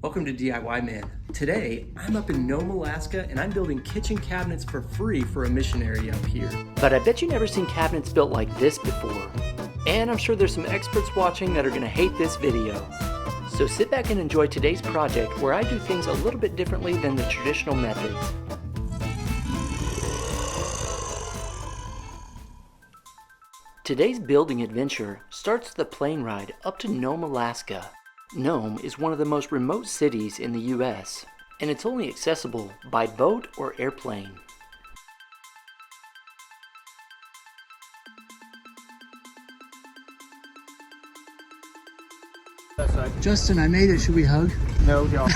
Welcome to DIY Man. Today, I'm up in Nome, Alaska, and I'm building kitchen cabinets for free for a missionary up here. But I bet you've never seen cabinets built like this before. And I'm sure there's some experts watching that are gonna hate this video. So sit back and enjoy today's project where I do things a little bit differently than the traditional methods. Today's building adventure starts with a plane ride up to Nome, Alaska. Nome is one of the most remote cities in the US, and it's only accessible by boat or airplane. Justin, I made it. Should we hug? No, don't.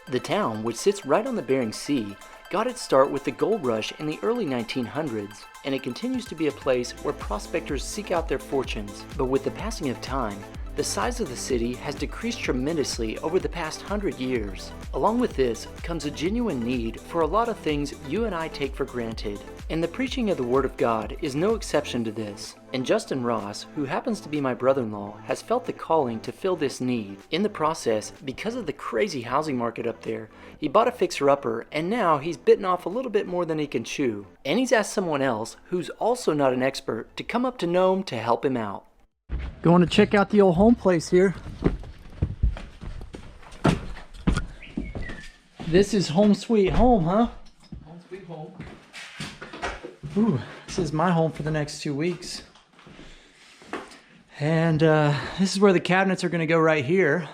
The town, which sits right on the Bering Sea, got its start with the gold rush in the early 1900s, and it continues to be a place where prospectors seek out their fortunes. But with the passing of time, the size of the city has decreased tremendously over the past 100 years. Along with this comes a genuine need for a lot of things you and I take for granted. And the preaching of the Word of God is no exception to this. And Justin Ross, who happens to be my brother-in-law, has felt the calling to fill this need. In the process, because of the crazy housing market up there, he bought a fixer-upper, and now he's bitten off a little bit more than he can chew. And he's asked someone else, who's also not an expert, to come up to Nome to help him out. Going to check out the old home place here. This is home sweet home, huh? Home sweet home. Ooh, this is my home for the next 2 weeks. And this is where the cabinets are going to go right here.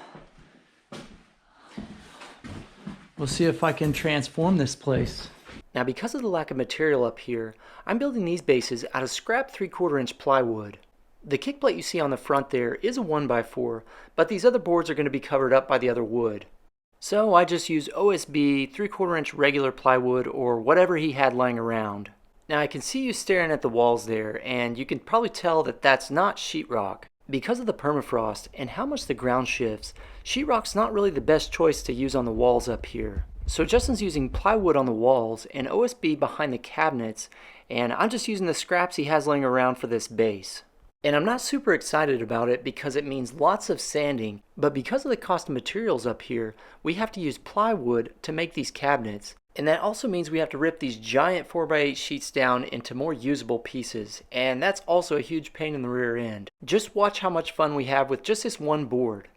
We'll see if I can transform this place. Now, because of the lack of material up here, I'm building these bases out of scrap 3/4 inch plywood. The kick plate you see on the front there is a 1x4, but these other boards are going to be covered up by the other wood. So I just used OSB 3/4 inch regular plywood or whatever he had lying around. Now I can see you staring at the walls there, and you can probably tell that that's not sheetrock. Because of the permafrost and how much the ground shifts, sheetrock's not really the best choice to use on the walls up here. So Justin's using plywood on the walls and OSB behind the cabinets, and I'm just using the scraps he has laying around for this base. And I'm not super excited about it because it means lots of sanding, but because of the cost of materials up here, we have to use plywood to make these cabinets. And that also means we have to rip these giant 4x8 sheets down into more usable pieces, and that's also a huge pain in the rear end. Just watch how much fun we have with just this one board.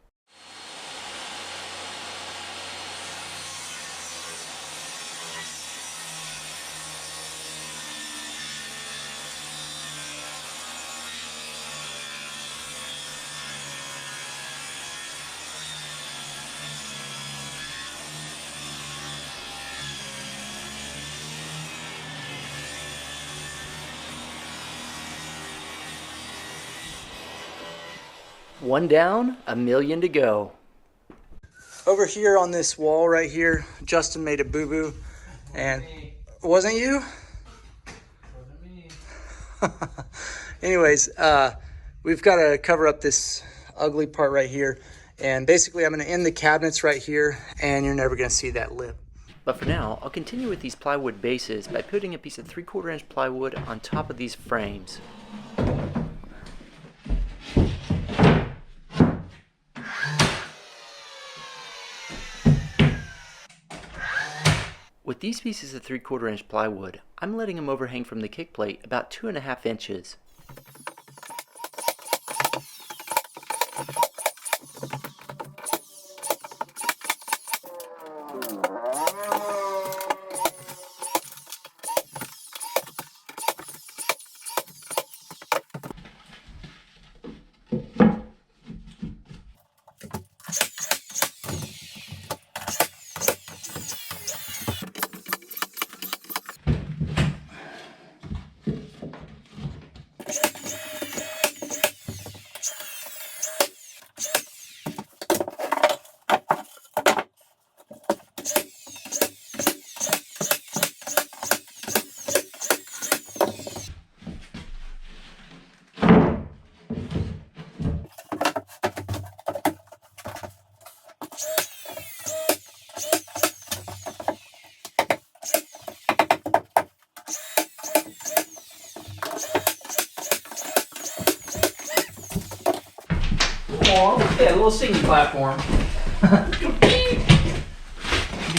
One down, a million to go. Over here on this wall right here, Justin made a boo-boo. And wasn't you? Anyways, we've got to cover up this ugly part right here. And basically I'm going to end the cabinets right here, and you're never going to see that lip. But for now, I'll continue with these plywood bases by putting a piece of 3/4 inch plywood on top of these frames. With these pieces of 3/4 inch plywood, I'm letting them overhang from the kick plate about 2.5 inches. platform. Yeah, a little singing platform. You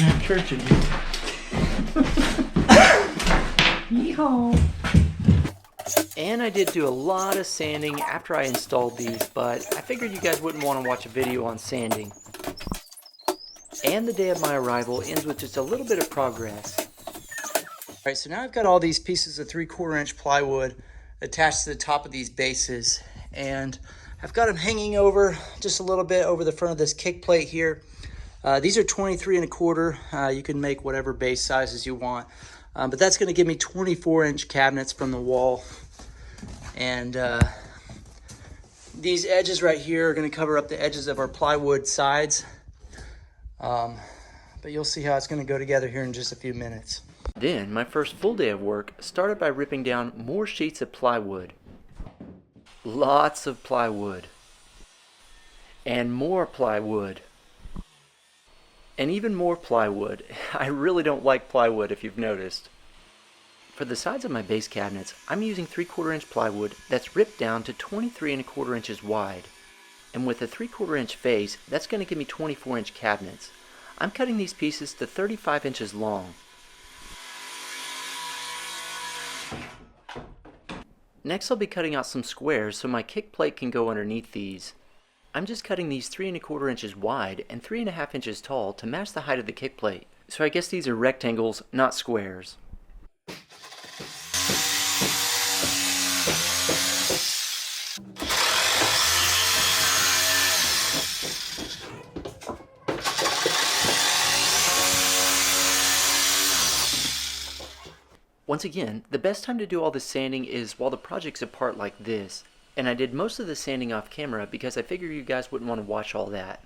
have church in you. Yeehaw. And I did do a lot of sanding after I installed these, but I figured you guys wouldn't want to watch a video on sanding. And the day of my arrival ends with just a little bit of progress. All right, so now I've got all these pieces of 3/4 inch plywood attached to the top of these bases, and I've got them hanging over just a little bit over the front of this kick plate here. These are 23 1/4. You can make whatever base sizes you want, but that's going to give me 24-inch cabinets from the wall. And these edges right here are going to cover up the edges of our plywood sides. But you'll see how it's going to go together here in just a few minutes. Then my first full day of work started by ripping down more sheets of plywood. Lots of plywood. And more plywood. And even more plywood. I really don't like plywood, if you've noticed. For the sides of my base cabinets, I'm using 3/4 inch plywood that's ripped down to 23 1/4 inches wide. And with a 3/4 inch face, that's going to give me 24 inch cabinets. I'm cutting these pieces to 35 inches long. Next I'll be cutting out some squares so my kick plate can go underneath these. I'm just cutting these 3 1/4 inches wide and 3 1/2 inches tall to match the height of the kick plate. So I guess these are rectangles, not squares. Once again, the best time to do all this sanding is while the project's apart like this. And I did most of the sanding off camera because I figured you guys wouldn't want to watch all that.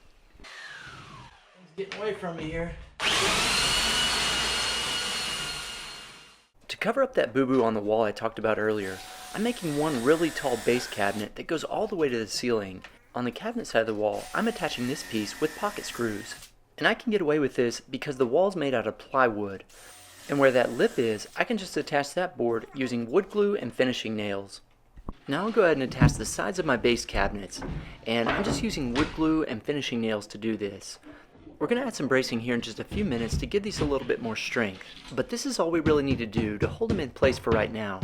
Getting away from me here. To cover up that boo-boo on the wall I talked about earlier, I'm making one really tall base cabinet that goes all the way to the ceiling. On the cabinet side of the wall, I'm attaching this piece with pocket screws. And I can get away with this because the wall's made out of plywood. And where that lip is, I can just attach that board using wood glue and finishing nails. Now I'll go ahead and attach the sides of my base cabinets, and I'm just using wood glue and finishing nails to do this. We're going to add some bracing here in just a few minutes to give these a little bit more strength, but this is all we really need to do to hold them in place for right now.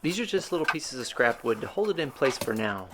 These are just little pieces of scrap wood to hold it in place for now.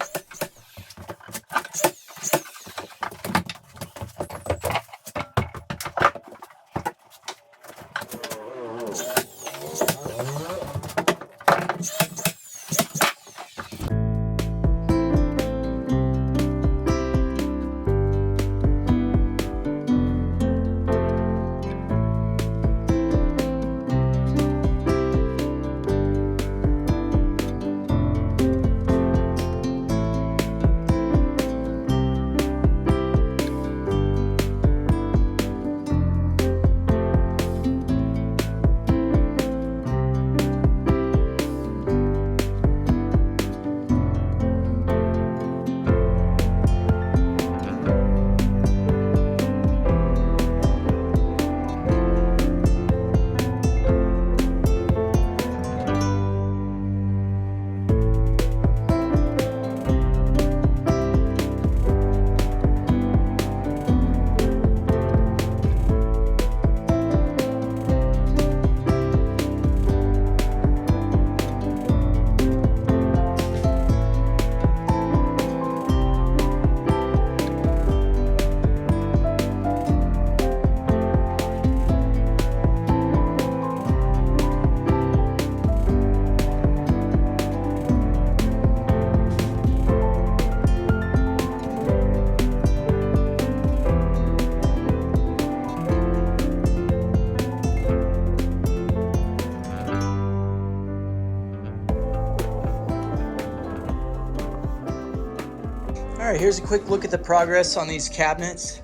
All right, here's a quick look at the progress on these cabinets.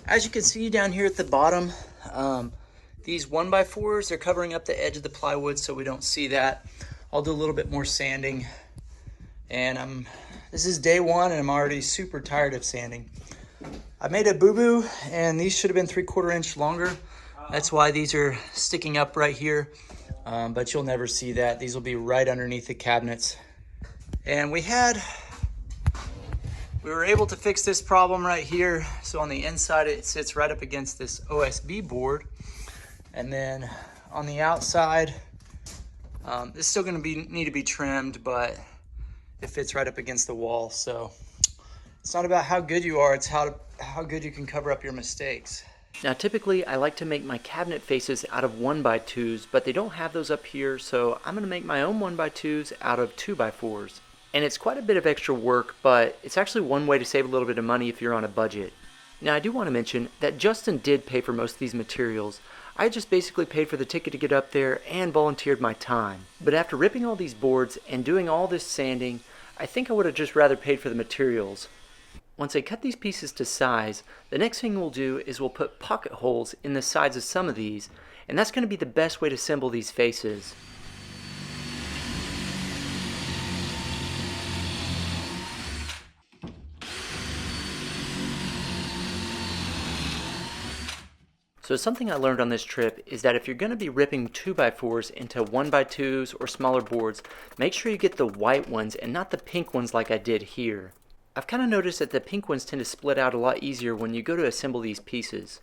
As you can see down here at the bottom, These 1x4s, they're covering up the edge of the plywood so we don't see that. I'll do a little bit more sanding. And this is day one and I'm already super tired of sanding. I made a boo-boo and these should have been 3/4 inch longer. That's why these are sticking up right here. But you'll never see that. These will be right underneath the cabinets. And we were able to fix this problem right here. So on the inside, it sits right up against this OSB board. And then on the outside, this is still gonna need to be trimmed, but it fits right up against the wall. So it's not about how good you are, it's how good you can cover up your mistakes. Now typically I like to make my cabinet faces out of 1x2s, but they don't have those up here, so I'm going to make my own 1x2s out of 2x4s. And it's quite a bit of extra work, but it's actually one way to save a little bit of money if you're on a budget. Now I do want to mention that Justin did pay for most of these materials. I just basically paid for the ticket to get up there and volunteered my time. But after ripping all these boards and doing all this sanding, I think I would have just rather paid for the materials. Once I cut these pieces to size, the next thing we'll do is we'll put pocket holes in the sides of some of these, and that's going to be the best way to assemble these faces. So something I learned on this trip is that if you're going to be ripping 2x4s into 1x2s or smaller boards, make sure you get the white ones and not the pink ones like I did here. I've kind of noticed that the pink ones tend to split out a lot easier when you go to assemble these pieces.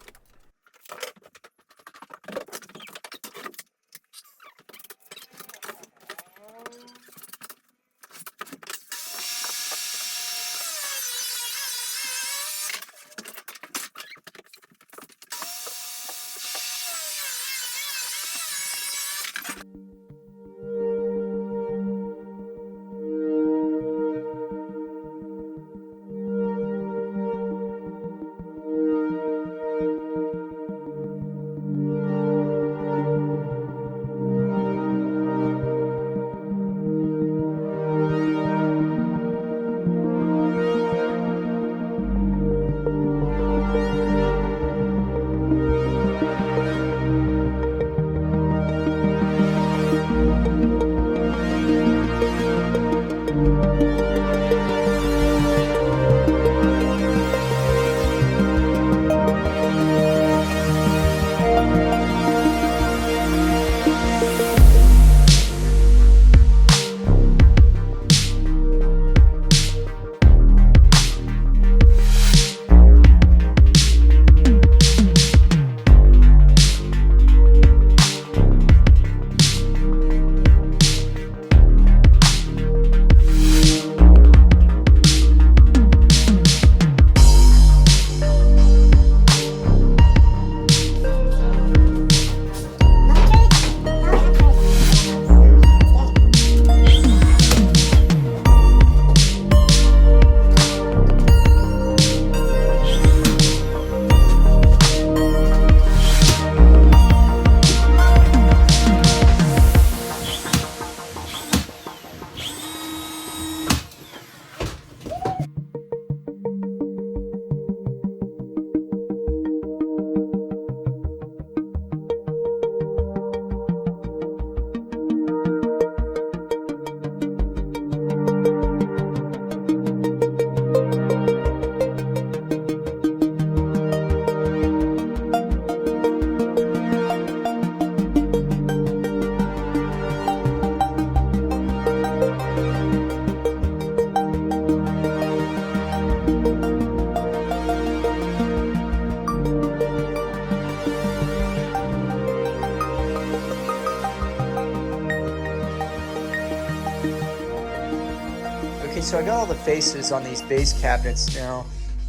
So I got all the faces on these base cabinets now,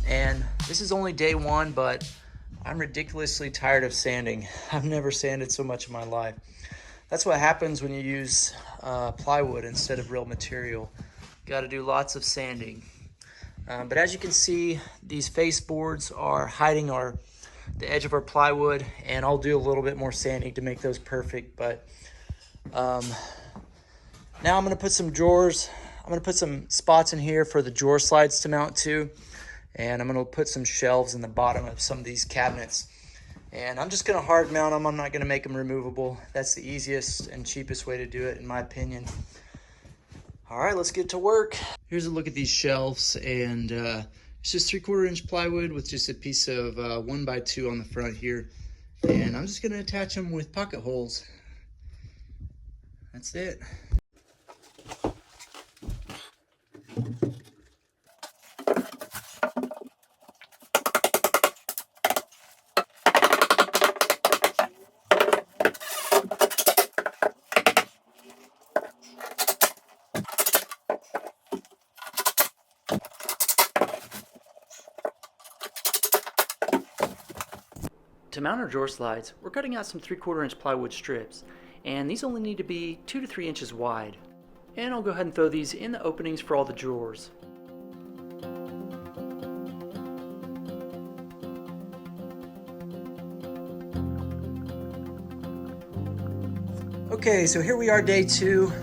and this is only day one, but I'm ridiculously tired of sanding. I've never sanded so much in my life. That's what happens when you use plywood instead of real material. Got to do lots of sanding. But as you can see, these face boards are hiding the edge of our plywood, and I'll do a little bit more sanding to make those perfect. But now I'm going to put some drawers. I'm going to put some spots in here for the drawer slides to mount to, and I'm going to put some shelves in the bottom of some of these cabinets. And I'm just gonna hard mount them. I'm not gonna make them removable. That's the easiest and cheapest way to do it, in my opinion. All right, let's get to work. Here's a look at these shelves, and it's just 3/4 inch plywood with just a piece of 1x2 on the front here. And I'm just gonna attach them with pocket holes. That's it. To mount our drawer slides, we're cutting out some 3/4 inch plywood strips, and these only need to be 2 to 3 inches wide. And I'll go ahead and throw these in the openings for all the drawers. Okay, so here we are, day 2.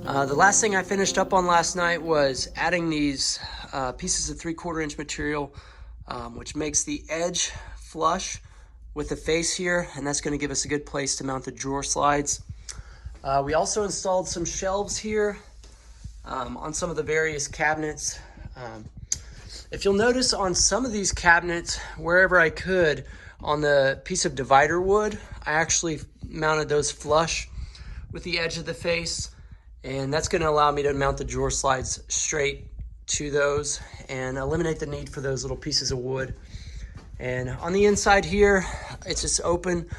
The last thing I finished up on last night was adding these pieces of 3/4 inch material, which makes the edge flush with the face here, and that's going to give us a good place to mount the drawer slides. We also installed some shelves here on some of the various cabinets. If you'll notice on some of these cabinets, wherever I could, on the piece of divider wood, I actually mounted those flush with the edge of the face, and that's going to allow me to mount the drawer slides straight to those and eliminate the need for those little pieces of wood. And on the inside here, it's just open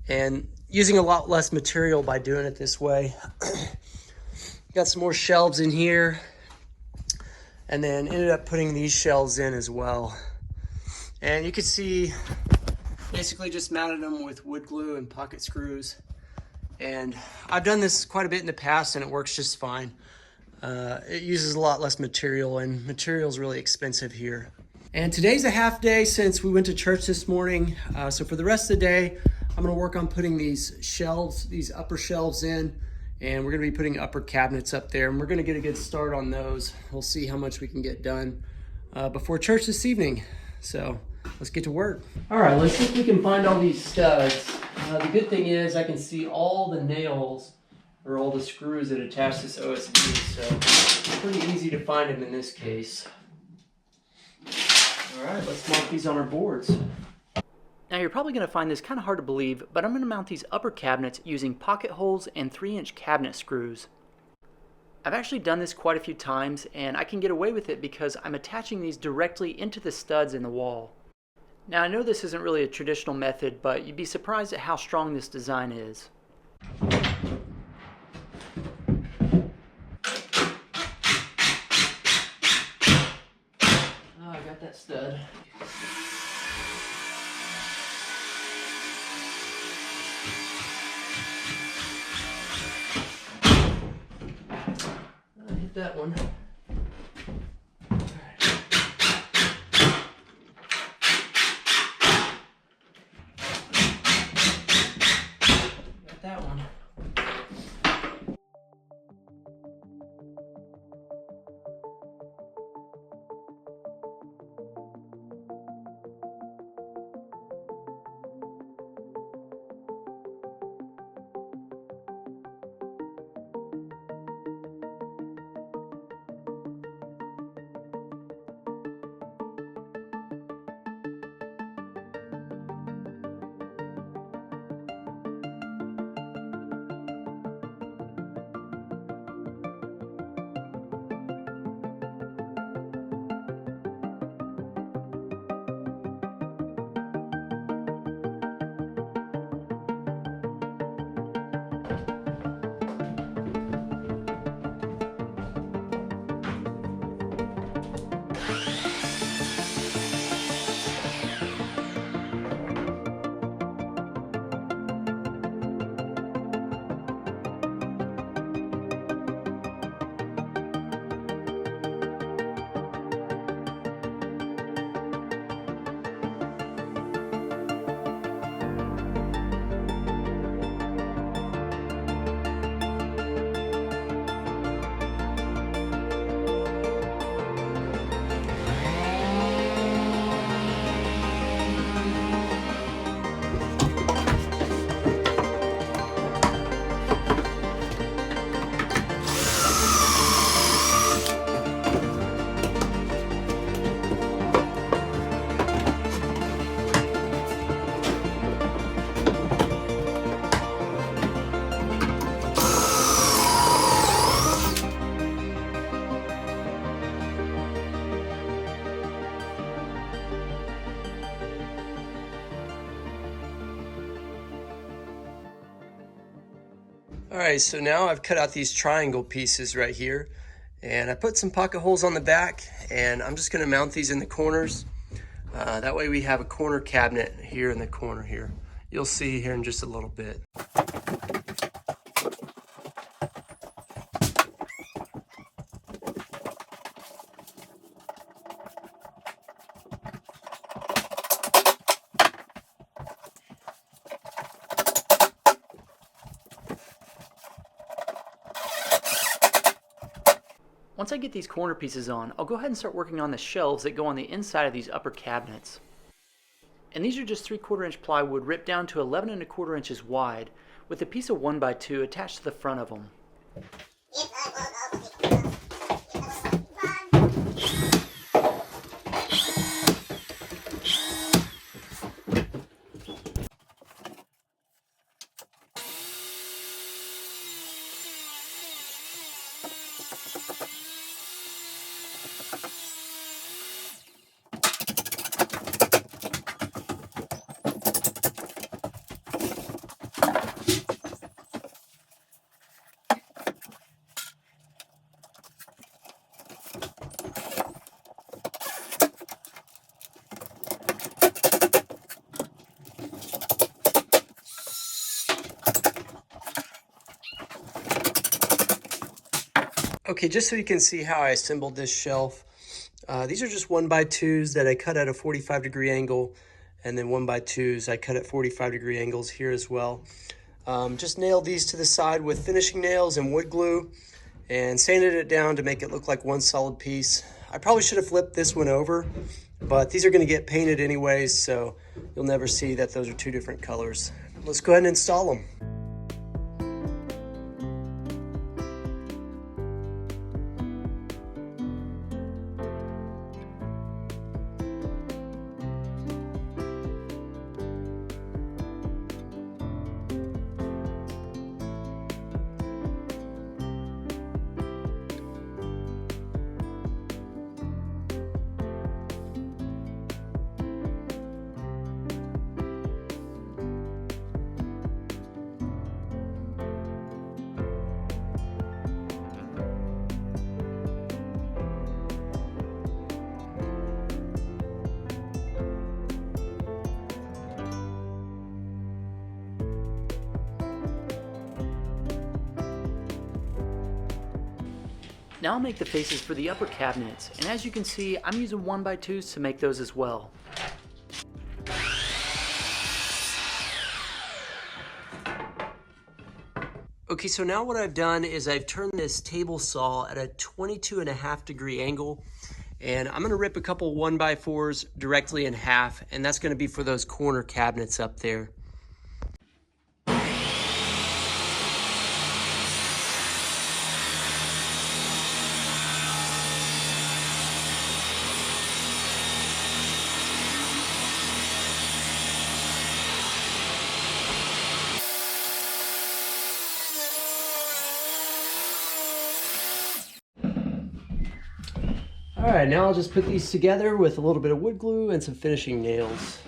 and using a lot less material by doing it this way. Got some more shelves in here, and then ended up putting these shelves in as well. And you can see, basically just mounted them with wood glue and pocket screws. And I've done this quite a bit in the past, and it works just fine. It uses a lot less material, and material is really expensive here. And today's a half day since we went to church this morning. So for the rest of the day, I'm gonna work on putting these shelves, these upper shelves in, and we're gonna be putting upper cabinets up there, and we're gonna get a good start on those. We'll see how much we can get done before church this evening. So let's get to work. All right, let's see if we can find all these studs. The good thing is I can see all the nails or all the screws that attach this OSB, so it's pretty easy to find them in this case. All right, let's mark these on our boards. Now you're probably going to find this kind of hard to believe, but I'm going to mount these upper cabinets using pocket holes and 3-inch cabinet screws. I've actually done this quite a few times, and I can get away with it because I'm attaching these directly into the studs in the wall. Now I know this isn't really a traditional method, but you'd be surprised at how strong this design is. I got that stud. I hit that one. Got that one. All right, so now I've cut out these triangle pieces right here, and I put some pocket holes on the back, and I'm just gonna mount these in the corners. That way we have a corner cabinet here in the corner here. You'll see here in just a little bit. Once I get these corner pieces on, I'll go ahead and start working on the shelves that go on the inside of these upper cabinets. And these are just 3/4 inch plywood ripped down to 11 1/4 inches wide, with a piece of 1x2 attached to the front of them. Okay, just so you can see how I assembled this shelf, these are just 1x2s that I cut at a 45-degree angle, and then 1x2s I cut at 45-degree angles here as well. Just nailed these to the side with finishing nails and wood glue, and sanded it down to make it look like one solid piece. I probably should have flipped this one over, but these are going to get painted anyways, so you'll never see that those are two different colors. Let's go ahead and install them. Now I'll make the faces for the upper cabinets, and as you can see, I'm using 1x2s to make those as well. Okay, so now what I've done is I've turned this table saw at a 22.5-degree angle, and I'm gonna rip a couple 1x4s directly in half, and that's gonna be for those corner cabinets up there. All right, now I'll just put these together with a little bit of wood glue and some finishing nails.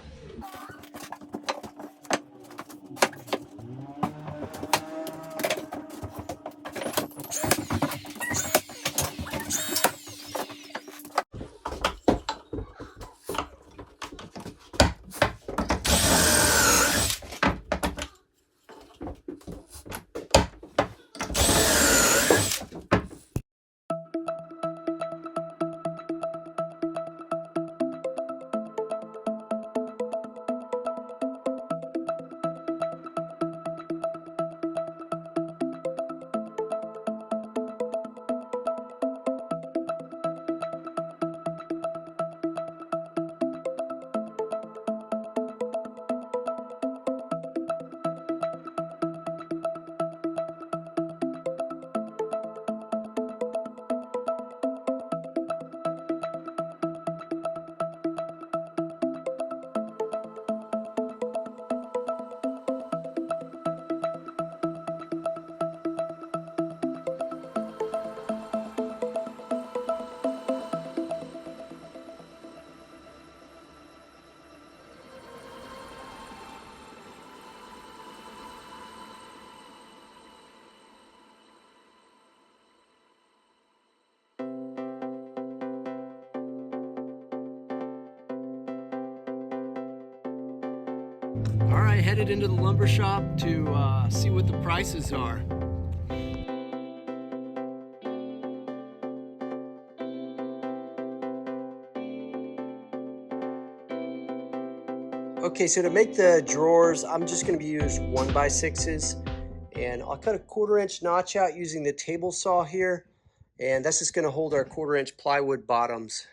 headed into the lumber shop to see what the prices are. Okay, so to make the drawers, I'm just going to be using 1x6s, and I'll cut a 1/4-inch notch out using the table saw here, and that's just going to hold our 1/4-inch plywood bottoms.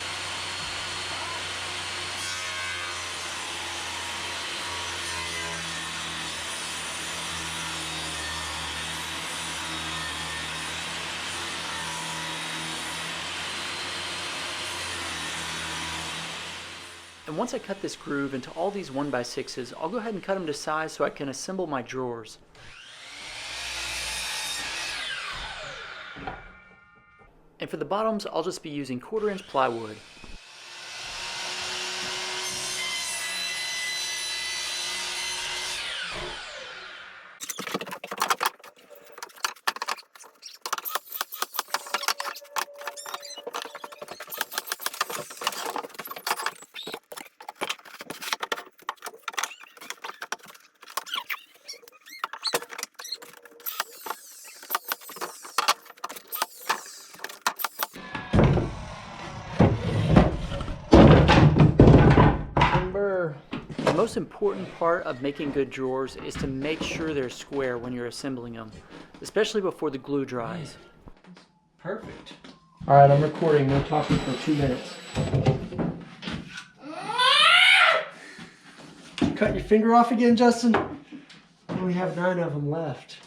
And once I cut this groove into all these 1x6s, I'll go ahead and cut them to size so I can assemble my drawers. And for the bottoms, I'll just be using 1/4-inch plywood. The most important part of making good drawers is to make sure they're square when you're assembling them, especially before the glue dries. Perfect. All right, I'm recording. No talking for 2 minutes. Cut your finger off again, Justin? We only have 9 of them left.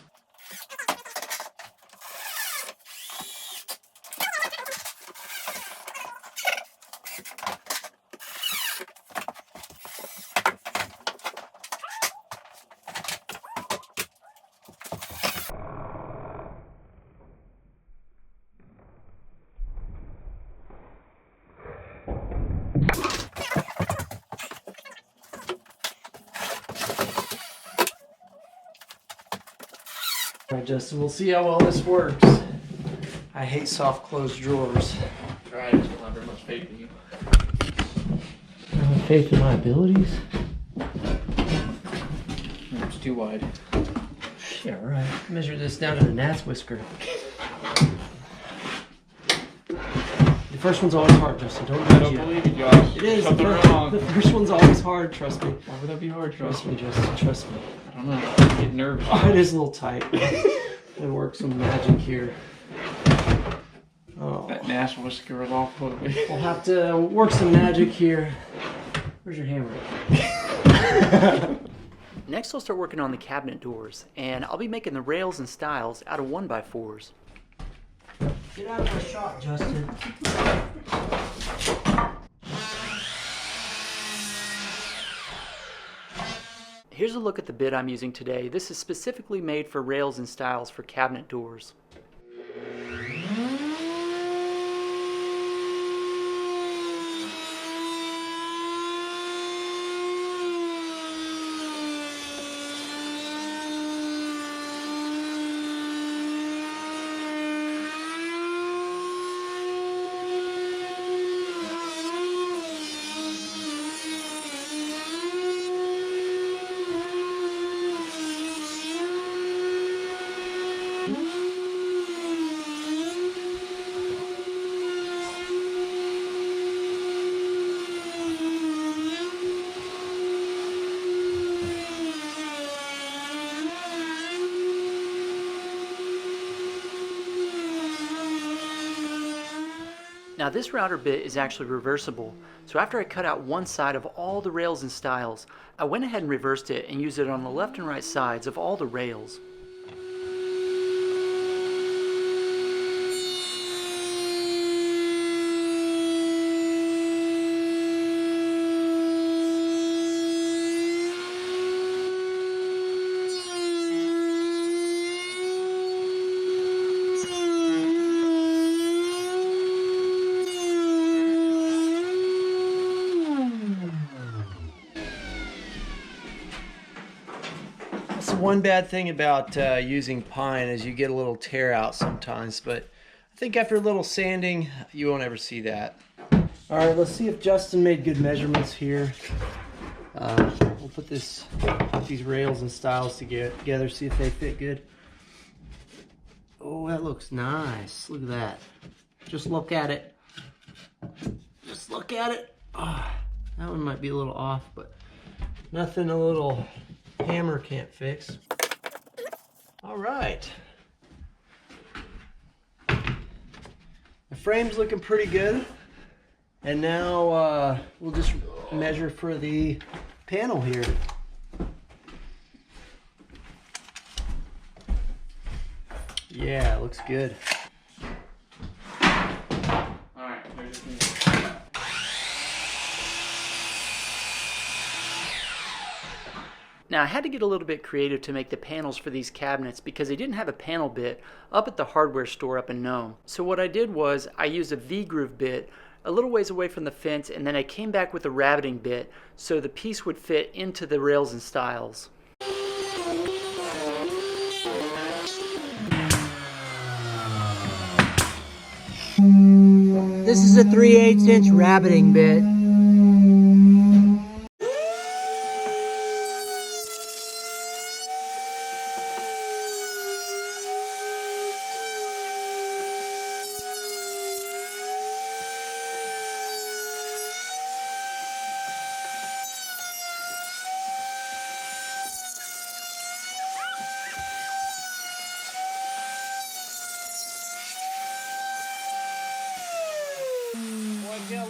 All right, Justin, we'll see how well this works. I hate soft closed drawers. Try it, I don't have very much faith in you. I have faith in my abilities. It's too wide. Yeah, right. Measure this down to the gnat's whisker. The first one's always hard, Justin. Don't I judge don't you. believe you, Josh. It is. Something The wrong. first one's always hard, trust me. Why would that be hard, Josh? Trust me, Justin. Trust me. I don't know. I get nervous. Oh, it is a little tight. It works some magic here. Oh. That gnat's whisker is off a little bit. We'll have to work some magic here. Where's your hammer? Next I'll start working on the cabinet doors, and I'll be making the rails and stiles out of 1x4s. Get out of my shot, Justin. Here's a look at the bit I'm using today. This is specifically made for rails and stiles for cabinet doors. Now this router bit is actually reversible, so after I cut out one side of all the rails and stiles, I went ahead and reversed it and used it on the left and right sides of all the rails. That's the one bad thing about using pine is you get a little tear out sometimes, but I think after a little sanding, you won't ever see that. All right, let's see if Justin made good measurements here. We'll put these rails and stiles together, see if they fit good. Oh, that looks nice. Look at that. Just look at it. Just look at it. Oh, that one might be a little off, but nothing a little hammer can't fix. All right. The frame's looking pretty good. And now we'll just measure for the panel here. Yeah, it looks good. Alright, there's the Now I had to get a little bit creative to make the panels for these cabinets because they didn't have a panel bit up at the hardware store up in Nome. So what I did was I used a V-groove bit a little ways away from the fence, and then I came back with a rabbiting bit so the piece would fit into the rails and stiles. This is a 3/8 inch rabbiting bit.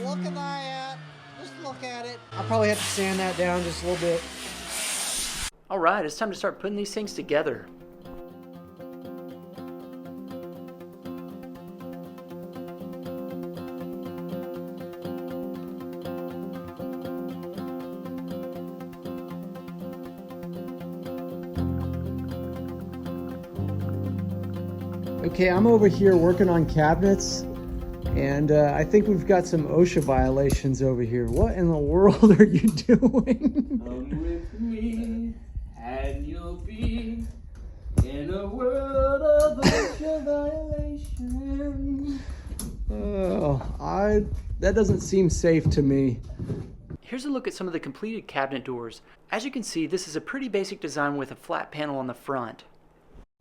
Look at that. Just look at it. I'll probably have to sand that down just a little bit. Alright, it's time to start putting these things together. Okay, I'm over here working on cabinets, and I think we've got some OSHA violations over here. What in the world are you doing? Come with me, and you'll be in a world of OSHA violations. That doesn't seem safe to me. Here's a look at some of the completed cabinet doors. As you can see, this is a pretty basic design with a flat panel on the front.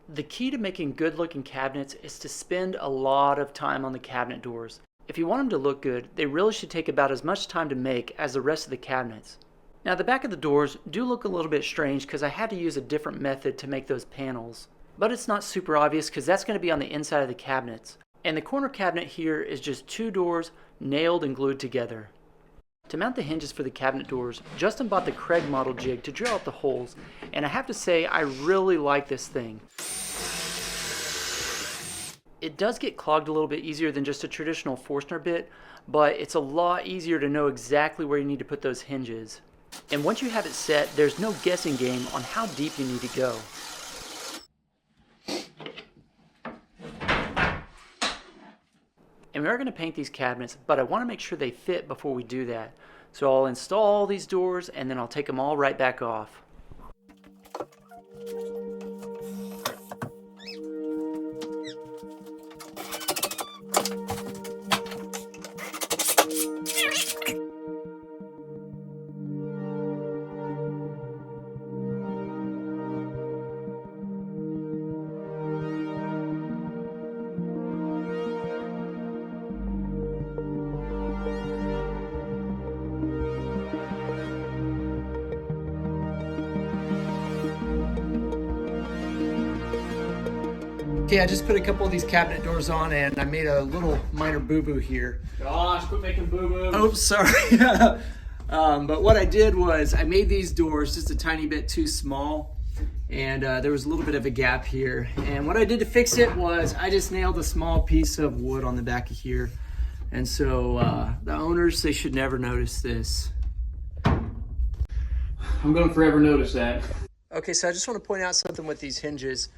The key to making good looking cabinets is to spend a lot of time on the cabinet doors. If you want them to look good, they really should take about as much time to make as the rest of the cabinets. Now the back of the doors do look a little bit strange because I had to use a different method to make those panels. But it's not super obvious because that's going to be on the inside of the cabinets. And the corner cabinet here is just 2 doors nailed and glued together. To mount the hinges for the cabinet doors, Justin bought the Craig model jig to drill out the holes, and I have to say I really like this thing. It does get clogged a little bit easier than just a traditional Forstner bit, but it's a lot easier to know exactly where you need to put those hinges. And once you have it set, there's no guessing game on how deep you need to go. And we are going to paint these cabinets, but I want to make sure they fit before we do that. So I'll install these doors and then I'll take them all right back off. Okay, I just put a couple of these cabinet doors on, and I made a little minor boo-boo here. Gosh, quit making boo-boos. Oh, sorry. But what I did was I made these doors just a tiny bit too small, and there was a little bit of a gap here. And what I did to fix it was I just nailed a small piece of wood on the back of here. And so the owners, they should never notice this. I'm going to forever notice that. Okay, so I just want to point out something with these hinges.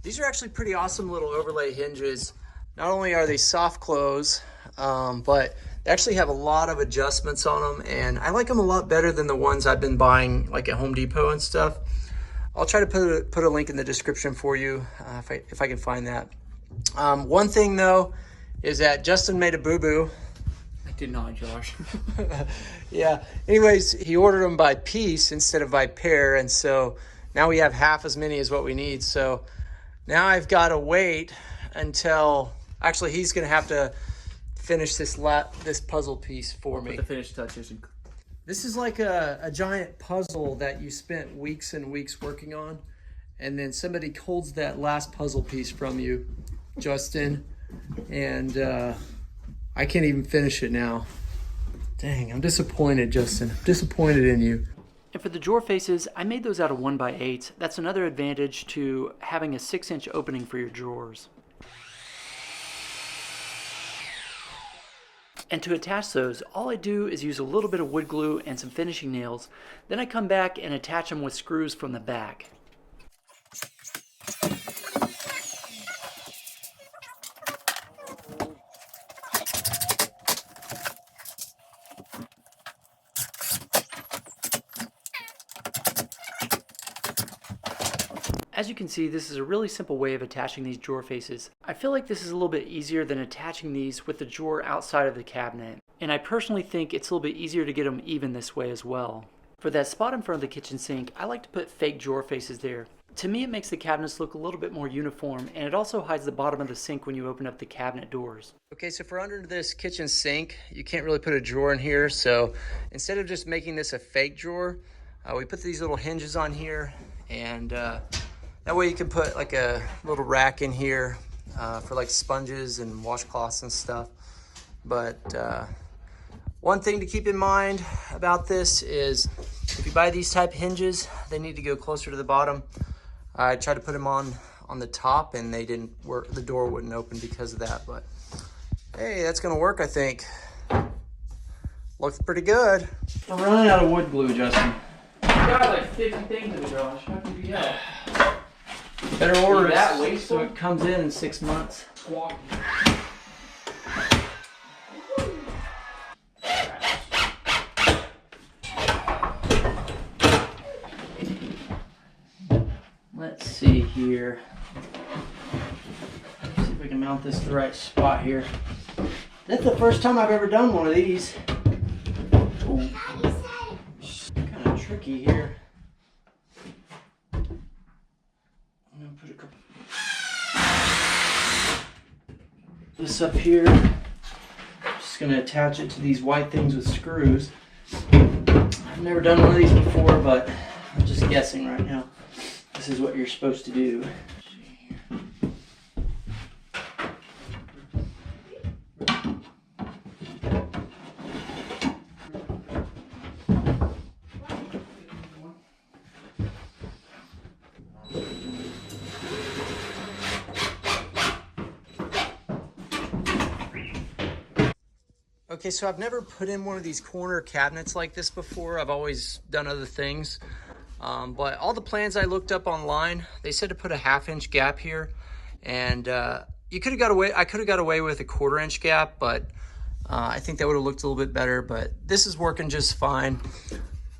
These are actually pretty awesome little overlay hinges. Not only are they soft close, but they actually have a lot of adjustments on them, and I like them a lot better than the ones I've been buying like at Home Depot and stuff. I'll try to put a link in the description for you if I can find that. One thing though is that Justin made a boo-boo. did not, Josh. Yeah. Anyways, he ordered them by piece instead of by pair, and so now we have half as many as what we need. So now I've got to wait until actually he's going to have to finish this puzzle piece for me. Put the finished touches. This is like a giant puzzle that you spent weeks and weeks working on, and then somebody holds that last puzzle piece from you, Justin, and I can't even finish it now. Dang, I'm disappointed, Justin. I'm disappointed in you. And for the drawer faces, I made those out of 1x8. That's another advantage to having a 6-inch opening for your drawers. And to attach those, all I do is use a little bit of wood glue and some finishing nails. Then I come back and attach them with screws from the back. As you can see, this is a really simple way of attaching these drawer faces. I feel like this is a little bit easier than attaching these with the drawer outside of the cabinet. And I personally think it's a little bit easier to get them even this way as well. For that spot in front of the kitchen sink, I like to put fake drawer faces there. To me, it makes the cabinets look a little bit more uniform, and it also hides the bottom of the sink when you open up the cabinet doors. Okay, so for under this kitchen sink, you can't really put a drawer in here. So instead of just making this a fake drawer, we put these little hinges on here, and that way you can put like a little rack in here for like sponges and washcloths and stuff. But one thing to keep in mind about this is if you buy these type hinges, they need to go closer to the bottom. I tried to put them on the top and they didn't work. The door wouldn't open because of that, but hey, that's gonna work, I think. Looks pretty good. We're running out of wood glue, Justin. You got like 50 things in the garage. How can you do that? Better order that it wasteful? so it comes in 6 months. Squawk. Let's see here. See if we can mount this to the right spot here. That's the first time I've ever done one of these. Kind of tricky here. I'm gonna put a couple this up here. Just gonna attach it to these white things with screws. I've never done one of these before, but I'm just guessing right now. This is what you're supposed to do. Okay, so I've never put in one of these corner cabinets like this before. I've always done other things. But all the plans I looked up online, they said to put a 1/2-inch gap here. And I could have got away with a 1/4-inch gap, but I think that would have looked a little bit better. But this is working just fine.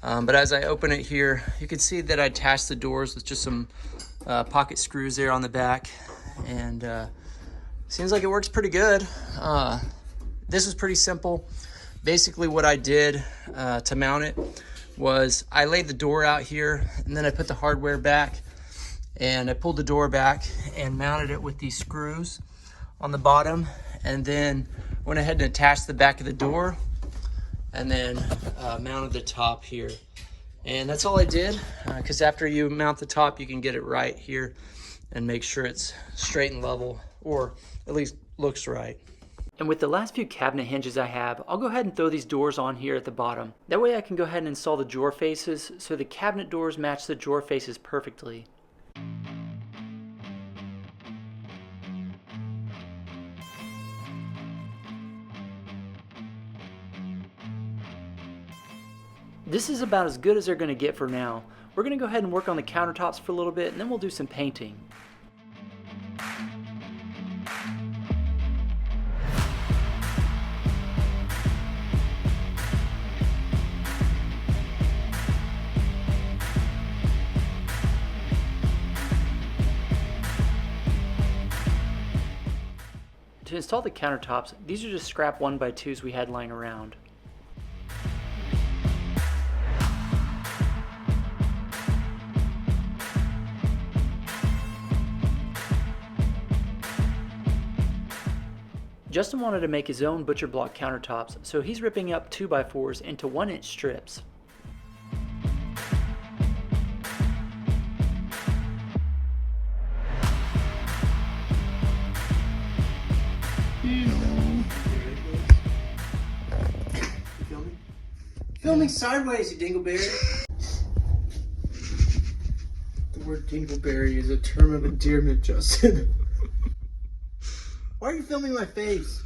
But as I open it here, you can see that I attached the doors with just some pocket screws there on the back. And seems like it works pretty good. This was pretty simple. Basically what I did to mount it was I laid the door out here, and then I put the hardware back, and I pulled the door back and mounted it with these screws on the bottom, and then went ahead and attached the back of the door, and then mounted the top here. And that's all I did, because after you mount the top, you can get it right here and make sure it's straight and level, or at least looks right. And with the last few cabinet hinges I have, I'll go ahead and throw these doors on here at the bottom. That way I can go ahead and install the drawer faces so the cabinet doors match the drawer faces perfectly. This is about as good as they're going to get for now. We're going to go ahead and work on the countertops for a little bit, and then we'll do some painting. To install the countertops, these are just scrap 1x2s we had lying around. Justin wanted to make his own butcher block countertops, so he's ripping up 2x4s into 1-inch strips. Filming sideways, you dingleberry. The word dingleberry is a term of endearment, Justin. Why are you filming my face?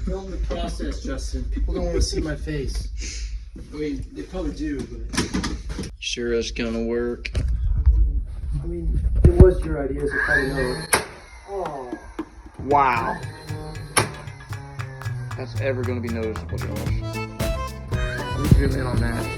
Film the process, Justin. People don't want to see my face. I mean, they probably do, but... Sure it's gonna work. I mean, it was your idea, so probably know. Oh. Wow. That's ever gonna be noticeable, Josh. Let me zoom in on that.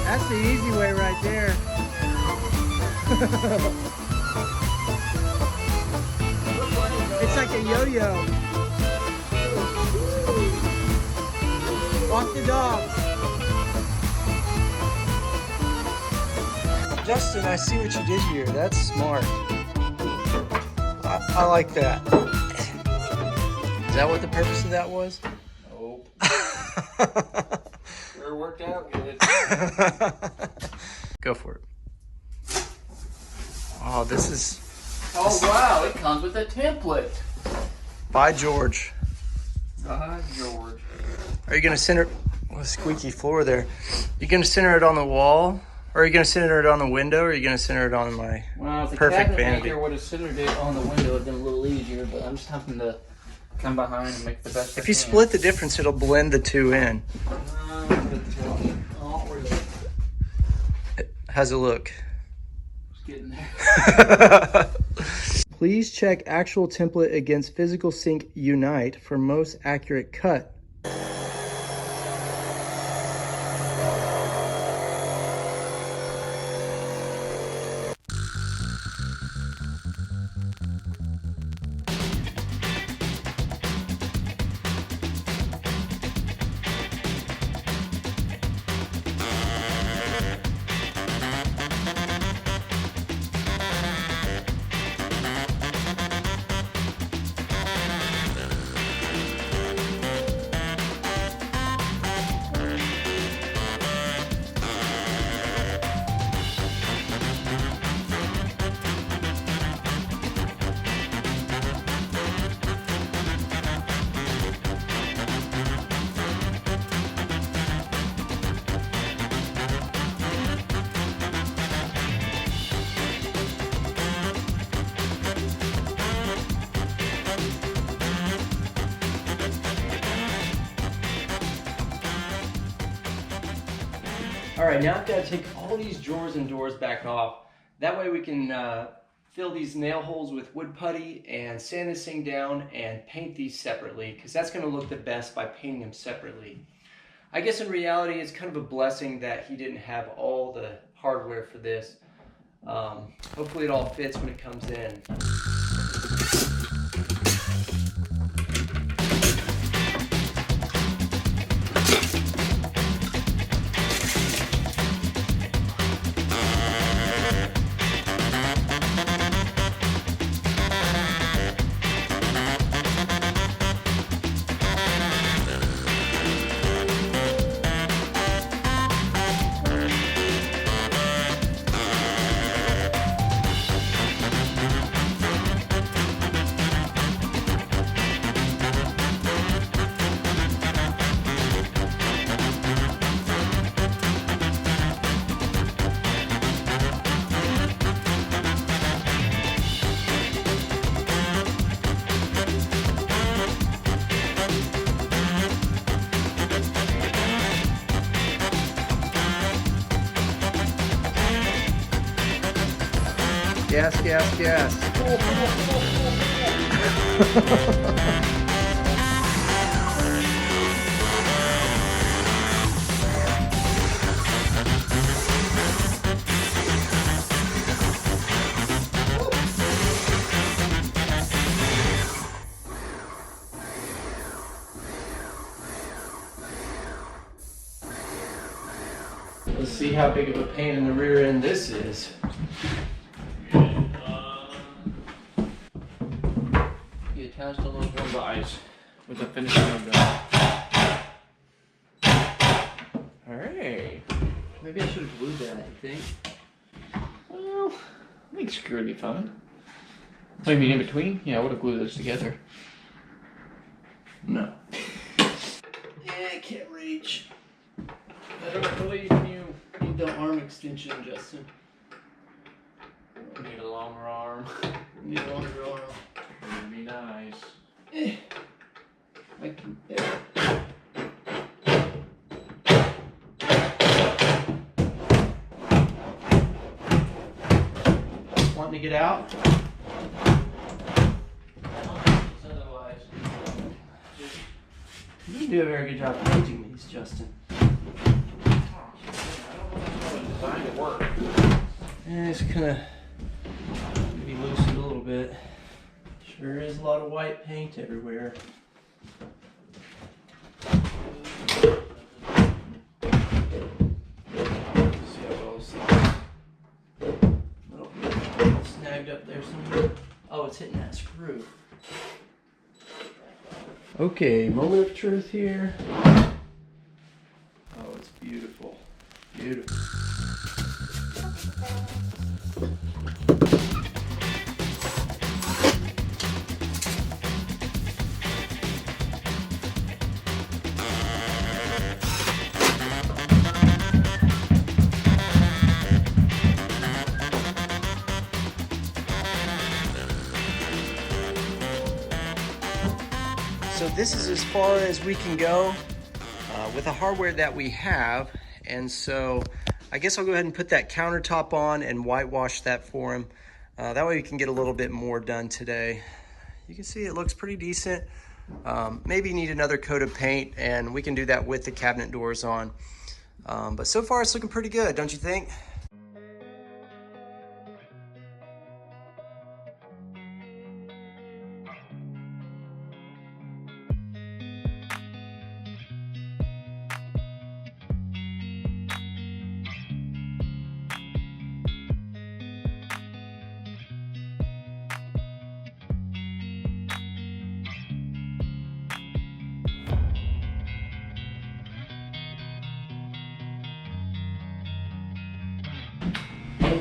That's the easy way right there. It's like a yo-yo. Walk the dog. Justin, I see what you did here. That's smart. I like that. Is that what the purpose of that was? Nope. Sure worked out good. Go for it. Oh, this is... Oh wow, it comes with a template. By George. George. Are you going to center... Oh, squeaky floor there. You going to center it on the wall? Or are you going to center it on the window? Or are you going to center it on my Well, if the perfect cabinet vanity? maker would have centered it on the window, it'd been a little easier, but I'm just having to come behind and make the best If you split the difference, it'll blend the two in. Oh, really? How's it look? It's getting there. Please check actual template against Physical Sync Unite for most accurate cut. All right, now I've got to take all these drawers and doors back off. That way we can fill these nail holes with wood putty and sand this thing down and paint these separately, because that's going to look the best by painting them separately. I guess in reality it's kind of a blessing that he didn't have all the hardware for this. Hopefully it all fits when it comes in. Gas, gas, gas. Let's see how big of a pain in the rear end this is. You attached all those one bys with the finishing of the. Alright. Maybe I should have glued that, I think. Well, I think screw would be fine. Oh, you mean in between? Yeah, I would have glued those together. No. Yeah, I can't reach. I don't believe you. Need the arm extension, Justin. You need a longer arm. Need a longer arm. Would be nice. I can. Wanting to get out? Otherwise, You do a very good job painting these, Justin. designed to work. And it's kind of maybe loosened a little bit. Sure is a lot of white paint everywhere. See how well this is. Little snagged up there somewhere. Oh, it's hitting that screw. Okay, moment of truth here. Oh, it's beautiful. Beautiful. So this is as far as we can go with the hardware that we have. And so I guess I'll go ahead and put that countertop on and whitewash that for him. That way we can get a little bit more done today. You can see it looks pretty decent. Maybe need another coat of paint, and we can do that with the cabinet doors on. But so far it's looking pretty good, don't you think?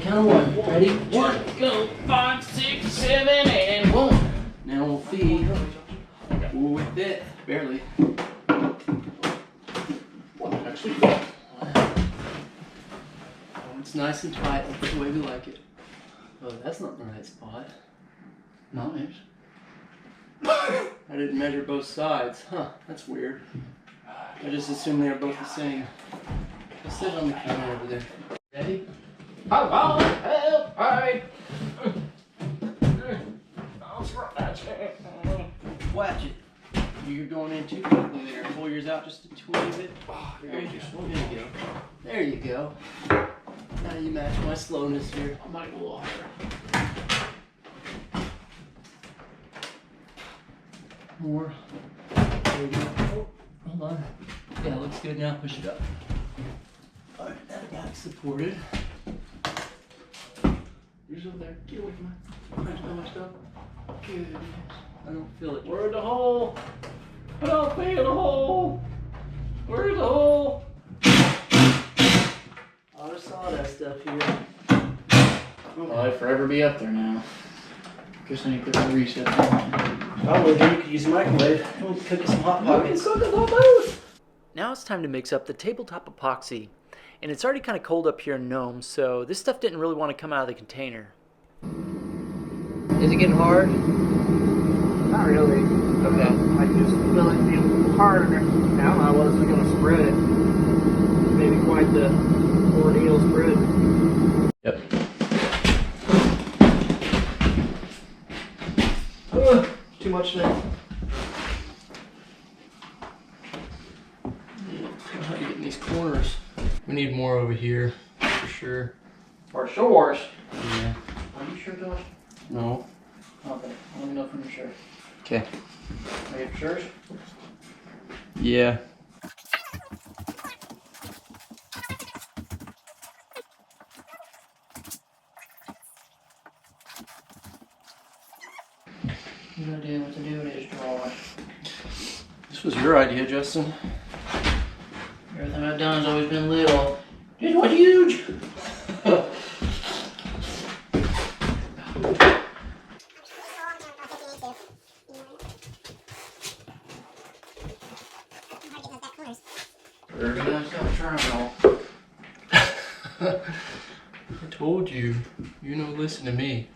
Count of one. Ready? One. Go 5, 6, 7, and 1. Now we'll feed. We're with it. Barely. Actually, It's nice and tight. That's the way we like it. Oh, that's not the right spot. nice. I didn't measure both sides. Huh, that's weird. I just assumed they were both the same. Let's sit on the counter over there. Ready? Hello, help, hi. Watch it. You're going in too quickly there. Pull yours out just a twinny bit. There you go. There you go. Now you match my slowness here. I might go off. More. There you go. Oh, hold on. Yeah, looks good now. Push it up. Alright, that back's supported. Yours over there. Get away from my stuff. Good. I don't feel it. Where's the hole? I don't feel the hole. Where's the hole? I just saw that stuff here. Well, I'll forever be up there now. Guess I need to put the reset on. Probably you could use a microwave. We could cook some hot pockets. Now it's time to mix up the tabletop epoxy. And it's already kind of cold up here in Nome, so this stuff didn't really want to come out of the container. Is it getting hard? Not really. Okay. I just feel it being harder. I don't know how well it's going to spread it. Maybe quite the ordeal spread. Yep. Too much now. How to get in these corners. We need more over here, for sure. For sure. Yeah. Are you sure, Josh? No. Okay, let me know if you're sure. Okay. Are you sure? Yeah. No idea what to do with this drawing. This was your idea, Justin. Everything I've done has always been little. This was huge! Very nice triangle. I told you. You know, listen to me.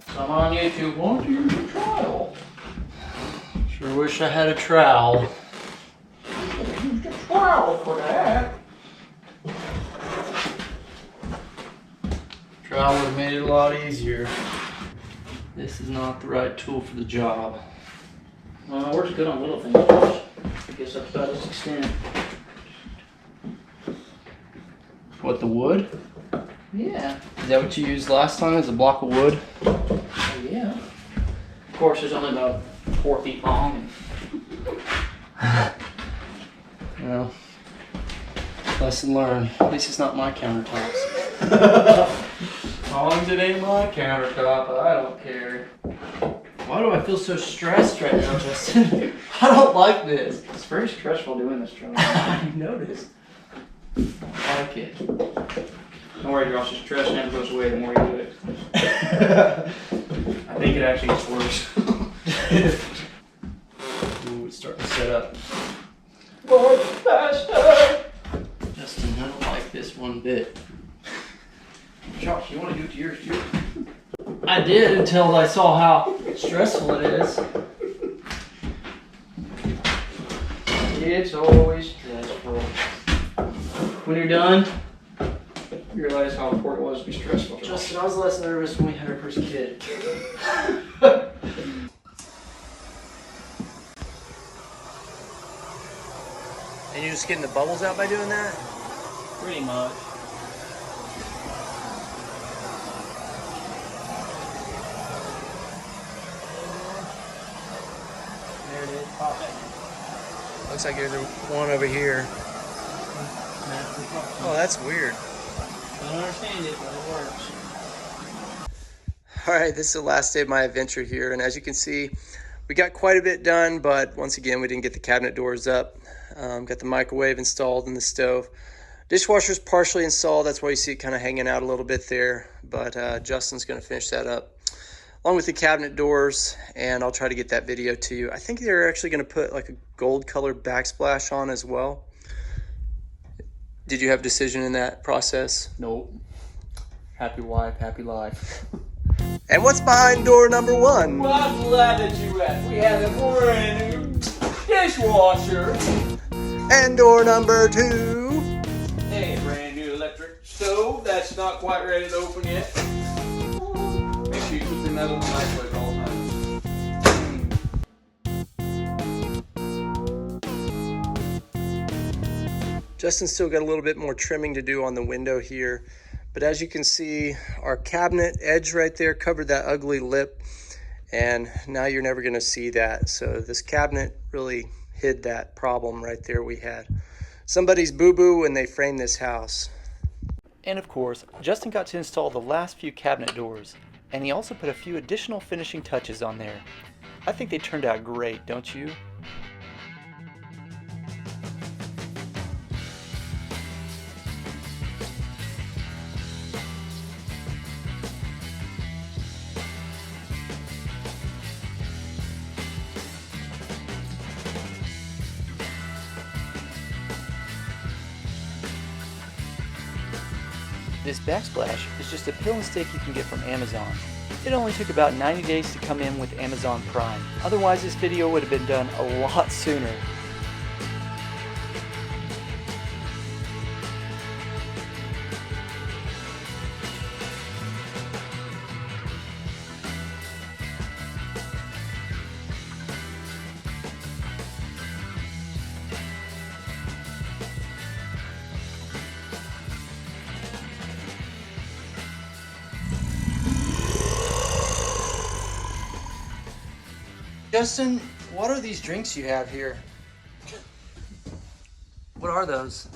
Come on YouTube, won't you use a trial? Sure wish I had a trowel. Use a trial for that. Trowel would have made it a lot easier. This is not the right tool for the job. Well, it works good on little things, Josh. I guess that's about its extent. What, the wood? Yeah. Is that what you used last time, as a block of wood? Oh, yeah. Of course, it's only about 4 feet long. Well, lesson learned. At least it's not my countertops. As long as it ain't my countertop, I don't care. Why do I feel so stressed right now, Justin? I don't like this. It's very stressful doing this, Charlie. I noticed. I like it. Don't worry, Josh, the stress never goes away the more you do it. I think it actually gets worse. Ooh, it's starting to set up. Work faster! Justin, I don't like this one bit. Josh, you want to do it to yours too? I did until I saw how stressful it is. It's always stressful. When you're done, you realize how important it was to be stressful. Josh. Justin, I was less nervous when we had our first kid. And you're just getting the bubbles out by doing that? Pretty much. There it is. Pop it. Looks like there's one over here. Oh, that's weird. I don't understand it, but it works. All right, this is the last day of my adventure here, and as you can see, we got quite a bit done, but once again, we didn't get the cabinet doors up. Got the microwave installed in the stove. Dishwasher's partially installed, that's why you see it kind of hanging out a little bit there, but Justin's gonna finish that up, along with the cabinet doors, and I'll try to get that video to you. I think they're actually gonna put like a gold colored backsplash on as well. Did you have a decision in that process? Nope. Happy wife, happy life. And what's behind door number one? Well, I'm glad that you asked. We have a brand new dishwasher And door number two? and a brand new electric stove that's not quite ready to open yet. Make sure you keep the metal in the microwave all the time. Justin's still got a little bit more trimming to do on the window here, but as you can see, our cabinet edge right there covered that ugly lip, and now you're never going to see that. So this cabinet really hid that problem right there we had. Somebody's boo-boo when they framed this house. And of course, Justin got to install the last few cabinet doors, and he also put a few additional finishing touches on there. I think they turned out great, don't you? This Backsplash is just a pill and stick you can get from Amazon. It only took about 90 days to come in with Amazon Prime. Otherwise this video would have been done a lot sooner. Justin, what are these drinks you have here? What are those?